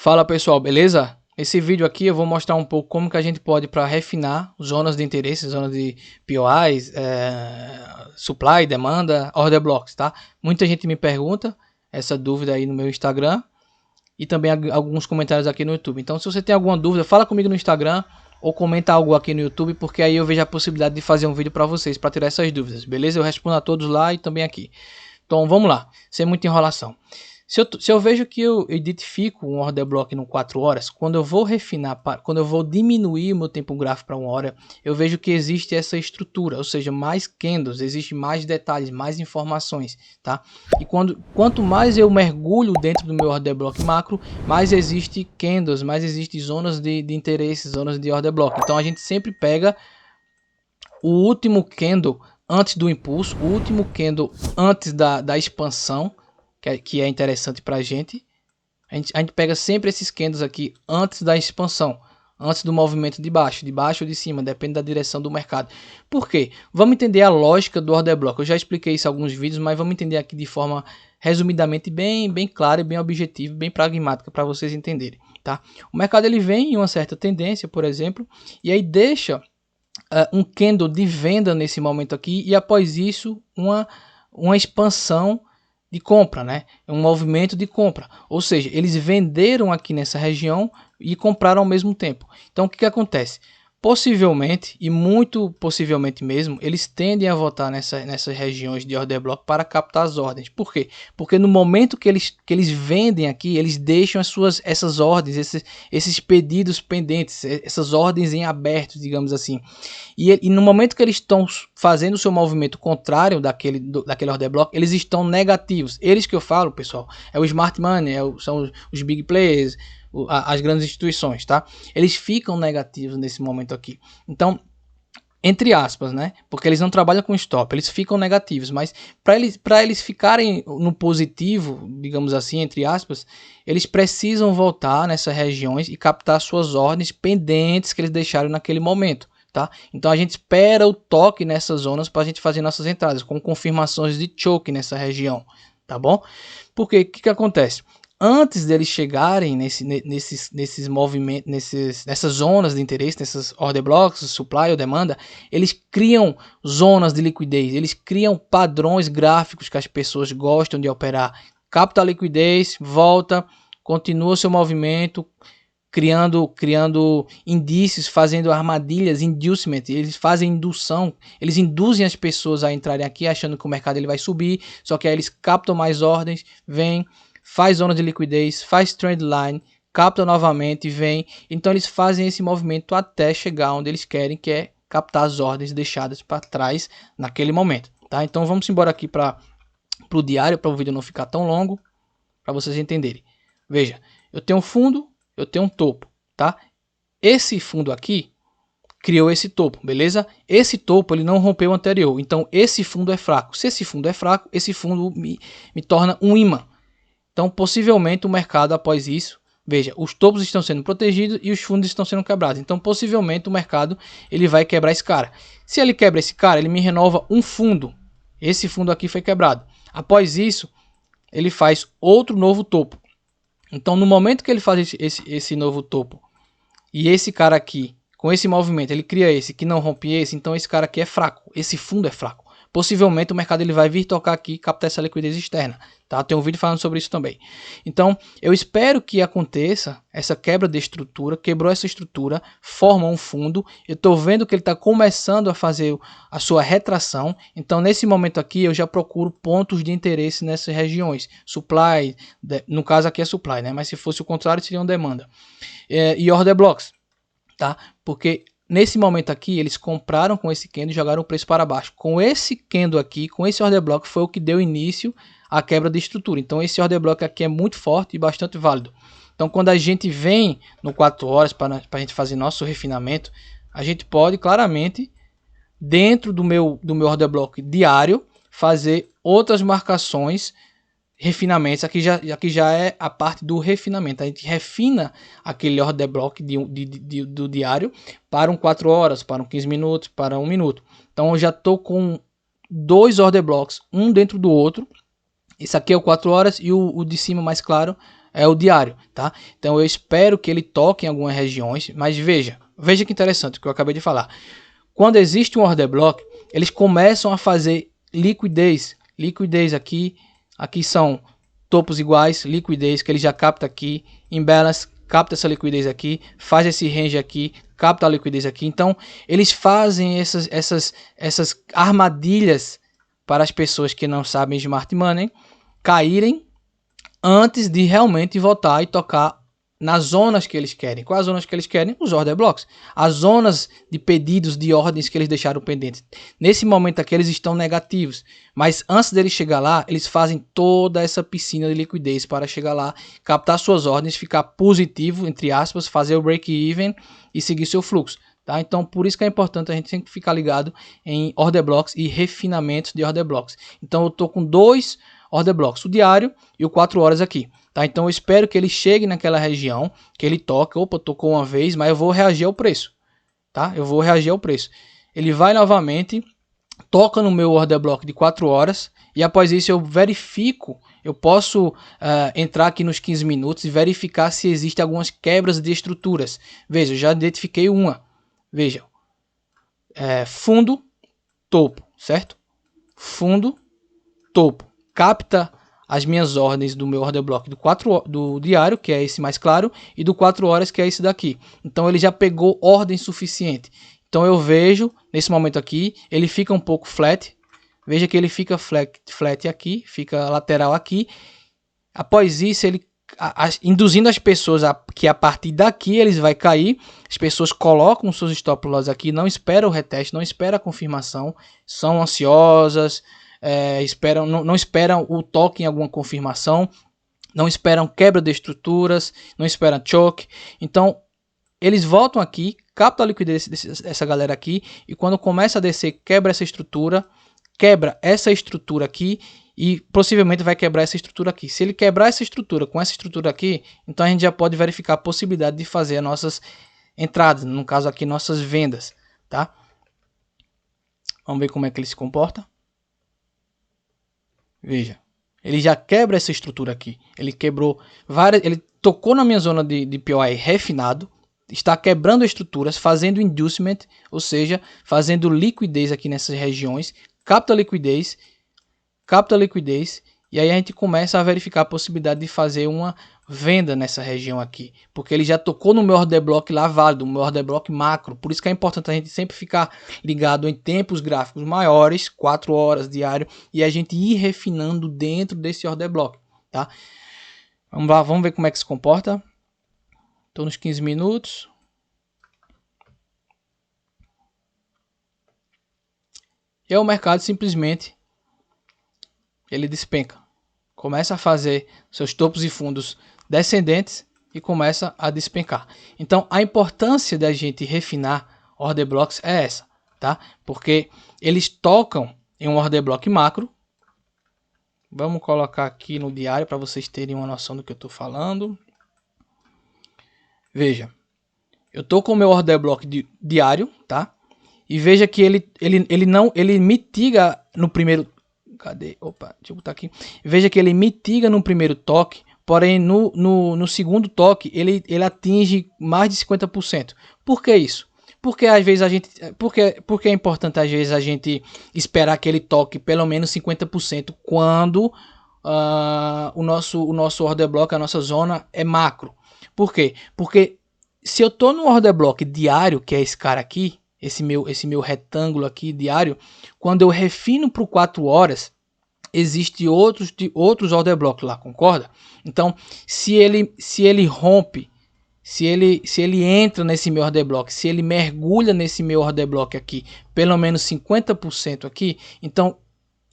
Fala pessoal, beleza? Esse vídeo aqui eu vou mostrar um pouco como que a gente pode para refinar zonas de interesse, zonas de POIs, supply, demanda, order blocks, tá? Muita gente me pergunta essa dúvida aí no meu Instagram e também alguns comentários aqui no YouTube. Então se você tem alguma dúvida, fala comigo no Instagram ou comenta algo aqui no YouTube, porque aí eu vejo a possibilidade de fazer um vídeo para vocês, para tirar essas dúvidas, beleza? Eu respondo a todos lá e também aqui. Então vamos lá, sem muita enrolação. Se eu vejo que eu identifico um order block no 4 horas, quando eu vou refinar, quando eu vou diminuir o meu tempo gráfico para 1 hora, eu vejo que existe essa estrutura, ou seja, mais candles, existe mais detalhes, mais informações, tá? E quanto mais eu mergulho dentro do meu order block macro, mais existe candles, mais existe zonas de interesse, zonas de order block. Então a gente sempre pega o último candle antes do impulso, o último candle antes da expansão, que é interessante para a gente. A gente pega sempre esses candles aqui antes da expansão, antes do movimento de baixo ou de cima, depende da direção do mercado. Por quê? Vamos entender a lógica do order block. Eu já expliquei isso em alguns vídeos, mas vamos entender aqui de forma resumidamente bem clara e bem objetiva, bem pragmática para vocês entenderem, tá? O mercado ele vem em uma certa tendência, por exemplo, e aí deixa um candle de venda nesse momento aqui e após isso uma expansão de compra, né? Um movimento de compra, ou seja, eles venderam aqui nessa região e compraram ao mesmo tempo. Então o que acontece? Possivelmente, e muito possivelmente mesmo, eles tendem a voltar nessas regiões de order block para captar as ordens. Por quê? Porque no momento que eles vendem aqui, eles deixam essas ordens, esses pedidos pendentes, essas ordens em aberto, digamos assim. E no momento que eles estão fazendo o seu movimento contrário daquele order block, eles estão negativos. Eles que eu falo, pessoal, é o smart money, são os big players, as grandes instituições, tá? Eles ficam negativos nesse momento aqui. Então, entre aspas, né? Porque eles não trabalham com stop, eles ficam negativos, mas para eles ficarem no positivo, digamos assim, entre aspas, eles precisam voltar nessas regiões e captar suas ordens pendentes que eles deixaram naquele momento. Tá? Então a gente espera o toque nessas zonas para a gente fazer nossas entradas, com confirmações de choke nessa região, tá bom? Porque o que acontece? Antes deles chegarem nesses movimentos, nessas zonas de interesse, nessas order blocks, supply ou demanda, eles criam zonas de liquidez, eles criam padrões gráficos que as pessoas gostam de operar. Capta a liquidez, volta, continua seu movimento, criando indícios, fazendo armadilhas, inducement, eles fazem indução, eles induzem as pessoas a entrarem aqui achando que o mercado ele vai subir, só que aí eles captam mais ordens, vem, faz zona de liquidez, faz trend line, capta novamente, vem, então eles fazem esse movimento até chegar onde eles querem, que é captar as ordens deixadas para trás naquele momento, tá? Então vamos embora aqui para o diário, para o vídeo não ficar tão longo, para vocês entenderem. Veja, eu tenho um fundo, eu tenho um topo, tá? Esse fundo aqui criou esse topo, beleza? Esse topo ele não rompeu o anterior, então esse fundo é fraco. Se esse fundo é fraco, esse fundo me torna um imã. Então possivelmente o mercado após isso, veja, os topos estão sendo protegidos e os fundos estão sendo quebrados. Então possivelmente o mercado ele vai quebrar esse cara. Se ele quebra esse cara, ele me renova um fundo. Esse fundo aqui foi quebrado. Após isso, ele faz outro novo topo. Então, no momento que ele faz esse novo topo e esse cara aqui, com esse movimento, ele cria esse que não rompe esse, então esse cara aqui é fraco, esse fundo é fraco. Possivelmente o mercado ele vai vir tocar aqui e captar essa liquidez externa, tá? Tem um vídeo falando sobre isso também. Então, eu espero que aconteça essa quebra de estrutura, quebrou essa estrutura, forma um fundo. Eu estou vendo que ele está começando a fazer a sua retração. Então, nesse momento aqui, eu já procuro pontos de interesse nessas regiões. Supply, no caso aqui é supply, né? Mas se fosse o contrário, seria uma demanda. E order blocks, tá? Porque nesse momento aqui, eles compraram com esse candle e jogaram o preço para baixo. Com esse candle aqui, com esse order block, foi o que deu início à quebra de estrutura. Então, esse order block aqui é muito forte e bastante válido. Então, quando a gente vem no 4 horas para a gente fazer nosso refinamento, a gente pode claramente, dentro do meu order block diário, fazer outras marcações, refinamentos. Aqui já é a parte do refinamento. A gente refina aquele order block do diário para um 4 horas, para um 15 minutos, para 1 minuto. Então eu já estou com 2 order blocks, um dentro do outro. Esse aqui é o 4 horas e o de cima mais claro é o diário, tá? Então eu espero que ele toque em algumas regiões, mas veja que interessante o que eu acabei de falar. Quando existe um order block, eles começam a fazer liquidez aqui, aqui são topos iguais, liquidez que ele já capta aqui, imbalance, capta essa liquidez aqui, faz esse range aqui, capta a liquidez aqui. Então eles fazem essas armadilhas para as pessoas que não sabem smart money caírem antes de realmente voltar e tocar nas zonas que eles querem. Quais as zonas que eles querem? Os order blocks. As zonas de pedidos de ordens que eles deixaram pendentes. Nesse momento aqui eles estão negativos, mas antes deles chegar lá, eles fazem toda essa piscina de liquidez para chegar lá, captar suas ordens, ficar positivo, entre aspas, fazer o break-even e seguir seu fluxo. Tá? Então, por isso que é importante a gente sempre ficar ligado em order blocks e refinamentos de order blocks. Então, eu estou com 2 order blocks, o diário e o 4 horas aqui. Tá? Então eu espero que ele chegue naquela região, que ele toque, opa, tocou uma vez, mas eu vou reagir ao preço. Tá? Eu vou reagir ao preço. Ele vai novamente, toca no meu order block de 4 horas, e após isso eu verifico, eu posso entrar aqui nos 15 minutos e verificar se existem algumas quebras de estruturas. Veja, eu já identifiquei uma. Veja, fundo, topo, certo? Fundo, topo. Capta as minhas ordens do meu order block do diário, que é esse mais claro, e do 4 horas, que é esse daqui. Então ele já pegou ordem suficiente. Então eu vejo, nesse momento aqui, ele fica um pouco flat. Veja que ele fica flat aqui, fica lateral aqui. Após isso, ele induzindo as pessoas que a partir daqui eles vai cair. As pessoas colocam seus stop loss aqui, não esperam o reteste, não esperam a confirmação, são ansiosas, não esperam o toque em alguma confirmação, não esperam quebra de estruturas, não esperam choke. Então eles voltam aqui, captam a liquidez dessa galera aqui, e quando começa a descer, quebra essa estrutura aqui, e possivelmente vai quebrar essa estrutura aqui. Se ele quebrar essa estrutura com essa estrutura aqui, então a gente já pode verificar a possibilidade de fazer as nossas entradas, no caso aqui nossas vendas, tá? Vamos ver como é que ele se comporta. Veja, ele já quebra essa estrutura aqui. Ele quebrou ele tocou na minha zona de POI refinado, está quebrando estruturas, fazendo inducement, ou seja, fazendo liquidez aqui nessas regiões, capta a liquidez, e aí a gente começa a verificar a possibilidade de fazer uma venda nessa região aqui, porque ele já tocou no meu order block lá válido, no meu order block macro. Por isso que é importante a gente sempre ficar ligado em tempos gráficos maiores, 4 horas diário, e a gente ir refinando dentro desse order block, tá? Vamos lá, vamos ver como é que se comporta. Estou nos 15 minutos. E aí o mercado simplesmente ele despenca. Começa a fazer seus topos e fundos descendentes e começa a despencar. Então a importância da gente refinar order blocks é essa, tá? Porque eles tocam em um order block macro. Vamos colocar aqui no diário para vocês terem uma noção do que eu estou falando. Veja, eu estou com o meu order block diário, tá? E veja que ele mitiga no primeiro. Cadê? Opa, deixa eu botar aqui. Veja que ele mitiga no primeiro toque, porém no segundo toque ele atinge mais de 50%. Por que isso? Porque às vezes porque é importante às vezes a gente esperar que ele toque pelo menos 50% quando o nosso order block, a nossa zona é macro. Por quê? Porque se eu tô no order block diário, que é esse cara aqui, esse meu retângulo aqui diário, quando eu refino para 4 horas, existe outros order blocks lá, concorda? Então, se ele rompe, se ele entra nesse meu order block, se ele mergulha nesse meu order block aqui, pelo menos 50% aqui, então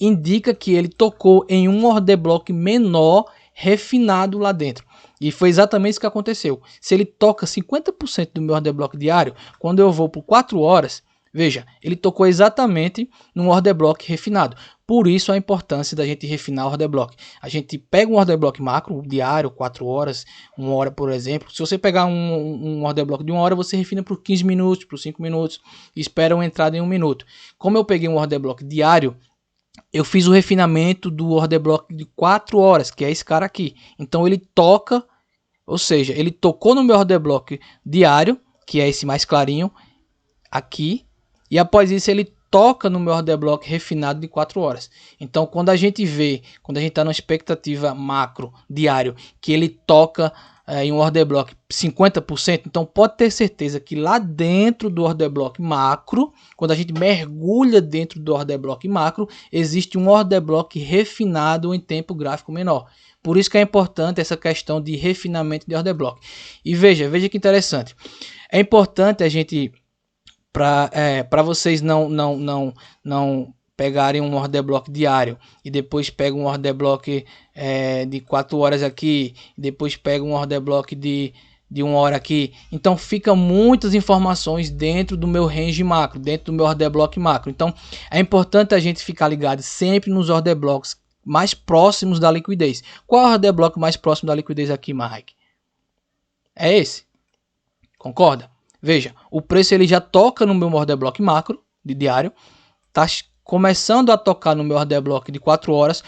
indica que ele tocou em um order block menor refinado lá dentro. E foi exatamente isso que aconteceu. Se ele toca 50% do meu order block diário, quando eu vou por 4 horas, veja, ele tocou exatamente num order block refinado. Por isso a importância da gente refinar o order block. A gente pega um order block macro, diário, 4 horas, 1 hora, por exemplo. Se você pegar um order block de 1 hora, você refina por 15 minutos, por 5 minutos, e espera uma entrada em 1 minuto. Como eu peguei um order block diário, eu fiz o refinamento do order block de 4 horas, que é esse cara aqui. Então ele toca, ou seja, ele tocou no meu order block diário, que é esse mais clarinho aqui, e após isso ele toca no meu order block refinado de 4 horas. Então quando a gente está numa expectativa macro diário, que ele toca em um order block 50%, então pode ter certeza que lá dentro do order block macro, quando a gente mergulha dentro do order block macro, existe um order block refinado em tempo gráfico menor. Por isso que é importante essa questão de refinamento de order block. E veja que interessante. É importante a gente, para vocês não pegarem um order block diário e depois pegam um order block de 4 horas aqui, depois pegam um order block de 1 hora aqui. Então fica muitas informações dentro do meu range macro, dentro do meu order block macro. Então é importante a gente ficar ligado sempre nos order blocks mais próximos da liquidez. Qual é o order block mais próximo da liquidez aqui, Marek? É esse. Concorda? Veja, o preço ele já toca no meu order block macro de diário, tá começando a tocar no meu order block de 4 horas.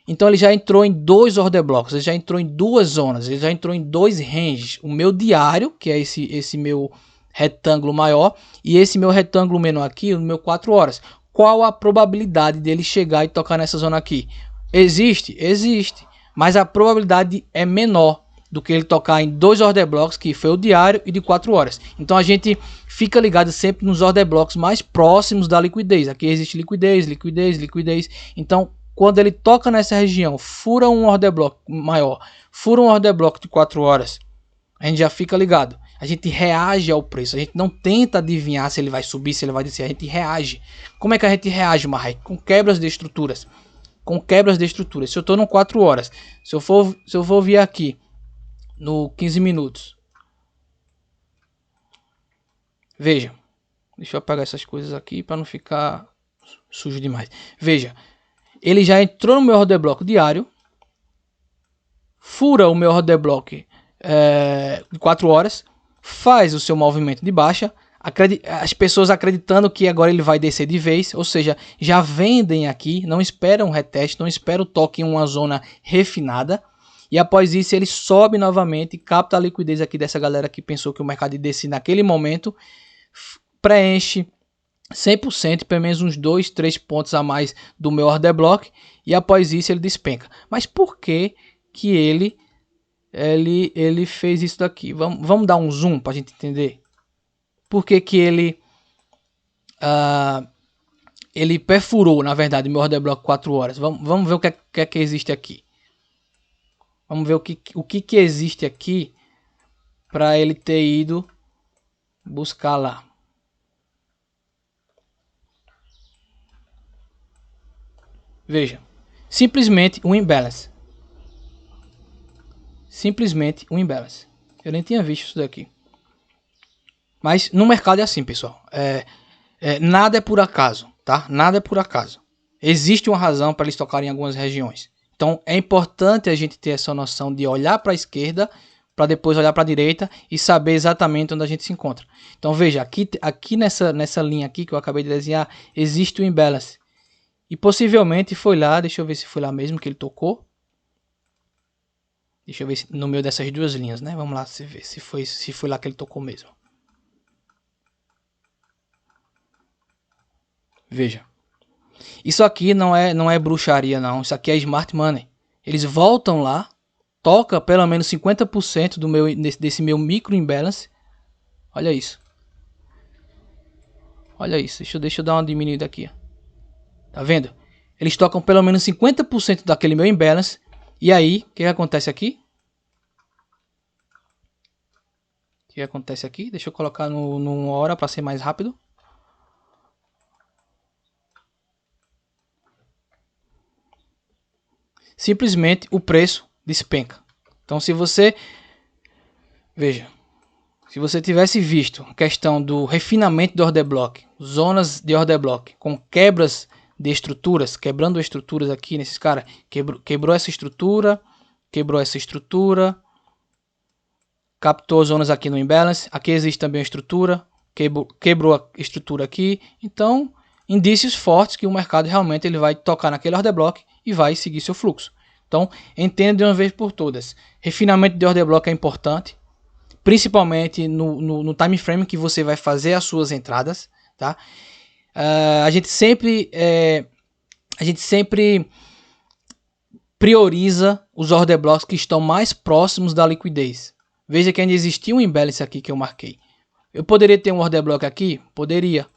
Então ele já entrou em 2 order blocks, ele já entrou em 2 zonas, ele já entrou em 2 ranges. O meu diário, que é esse meu retângulo maior, e esse meu retângulo menor aqui, no meu 4 horas. Qual a probabilidade dele chegar e tocar nessa zona aqui? Existe? Existe. Mas a probabilidade é menor do que ele tocar em 2 order blocks, que foi o diário e de 4 horas. Então a gente fica ligado sempre nos order blocks mais próximos da liquidez. Aqui existe liquidez, liquidez, liquidez. Então quando ele toca nessa região, fura um order block maior, fura um order block de 4 horas, a gente já fica ligado. A gente reage ao preço, a gente não tenta adivinhar se ele vai subir, se ele vai descer, a gente reage. Como é que a gente reage, Marek? Com quebras de estruturas. Com quebras de estruturas. Se eu estou no 4 horas, se eu for vir aqui no 15 minutos. Veja. Deixa eu apagar essas coisas aqui para não ficar sujo demais. Veja. Ele já entrou no meu order block diário. Fura o meu order block de 4 horas. Faz o seu movimento de baixa. As pessoas acreditando que agora ele vai descer de vez. Ou seja, já vendem aqui. Não esperam um reteste. Não esperam o toque em uma zona refinada. E após isso ele sobe novamente, capta a liquidez aqui dessa galera que pensou que o mercado ia descer naquele momento, preenche 100%, pelo menos uns 2, 3 pontos a mais do meu order block, e após isso ele despenca. Mas por que que ele fez isso daqui? Vamos dar um zoom para a gente entender. Por que que ele perfurou, na verdade, meu order block 4 horas? Vamos ver o que é que existe aqui. Vamos ver o que existe aqui para ele ter ido buscar lá. Veja, simplesmente um imbalance. Simplesmente um imbalance. Eu nem tinha visto isso daqui. Mas no mercado é assim, pessoal. Nada é por acaso, tá? Nada é por acaso. Existe uma razão para eles tocarem em algumas regiões. Então é importante a gente ter essa noção de olhar para a esquerda, para depois olhar para a direita e saber exatamente onde a gente se encontra. Então veja, aqui nessa linha aqui que eu acabei de desenhar, existe o imbalance. E possivelmente foi lá, deixa eu ver se foi lá mesmo que ele tocou. Deixa eu ver no meio dessas duas linhas, né? Vamos lá ver se foi lá que ele tocou mesmo. Veja. Isso aqui não é bruxaria não, isso aqui é smart money. Eles voltam lá, toca pelo menos 50% desse meu micro imbalance. Olha isso. Olha isso, deixa eu dar uma diminuída aqui. Tá vendo? Eles tocam pelo menos 50% daquele meu imbalance. E aí, o que acontece aqui? O que acontece aqui? Deixa eu colocar no hora para ser mais rápido. Simplesmente o preço despenca. Então se você tivesse visto a questão do refinamento do order block, zonas de order block com quebras de estruturas, quebrando estruturas aqui nesses caras, quebrou essa estrutura, captou zonas aqui no imbalance, aqui existe também a estrutura, quebrou a estrutura aqui, então indícios fortes que o mercado realmente ele vai tocar naquele order block e vai seguir seu fluxo. Então, entenda de uma vez por todas. Refinamento de order block é importante, principalmente no time frame que você vai fazer as suas entradas, tá? A gente sempre prioriza os order blocks que estão mais próximos da liquidez. Veja que ainda existia um imbalance aqui que eu marquei. Eu poderia ter um order block aqui? Poderia.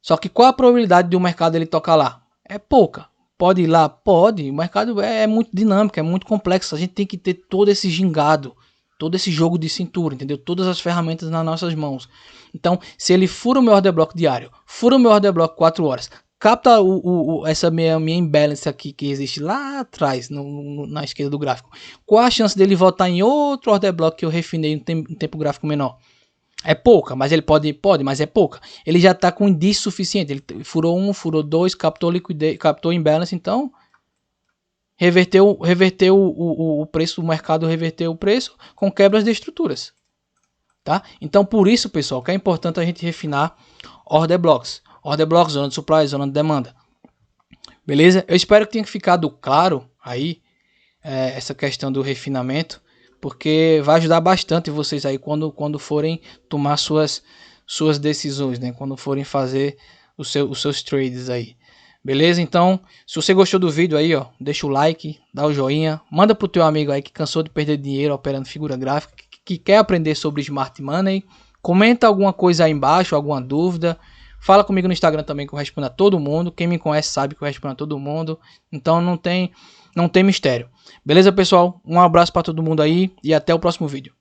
Só que qual a probabilidade de o mercado ele tocar lá? É pouca. Pode ir lá? Pode. O mercado é muito dinâmico, é muito complexo. A gente tem que ter todo esse gingado, todo esse jogo de cintura, entendeu? Todas as ferramentas nas nossas mãos. Então, se ele fura o meu order block diário, fura o meu order block 4 horas, capta essa minha imbalance aqui que existe lá atrás, na esquerda do gráfico. Qual a chance dele voltar em outro order block que eu refinei em tempo gráfico menor? É pouca, mas ele pode, mas é pouca. Ele já está com indício suficiente. Ele furou 1, furou 2, captou liquidez, captou imbalance, então reverteu o preço, o mercado reverteu o preço com quebras de estruturas. Tá? Então, por isso, pessoal, que é importante a gente refinar order blocks. Order blocks, zona de supply, zona de demanda. Beleza? Eu espero que tenha ficado claro aí essa questão do refinamento, porque vai ajudar bastante vocês aí quando forem tomar suas decisões, né? Quando forem fazer os seus trades aí. Beleza? Então, se você gostou do vídeo aí, ó, deixa o like, dá o joinha, manda pro teu amigo aí que cansou de perder dinheiro operando figura gráfica, que quer aprender sobre Smart Money. Comenta alguma coisa aí embaixo, alguma dúvida. Fala comigo no Instagram também que eu respondo a todo mundo. Quem me conhece sabe que eu respondo a todo mundo. Então não tem mistério. Beleza, pessoal? Um abraço para todo mundo aí e até o próximo vídeo.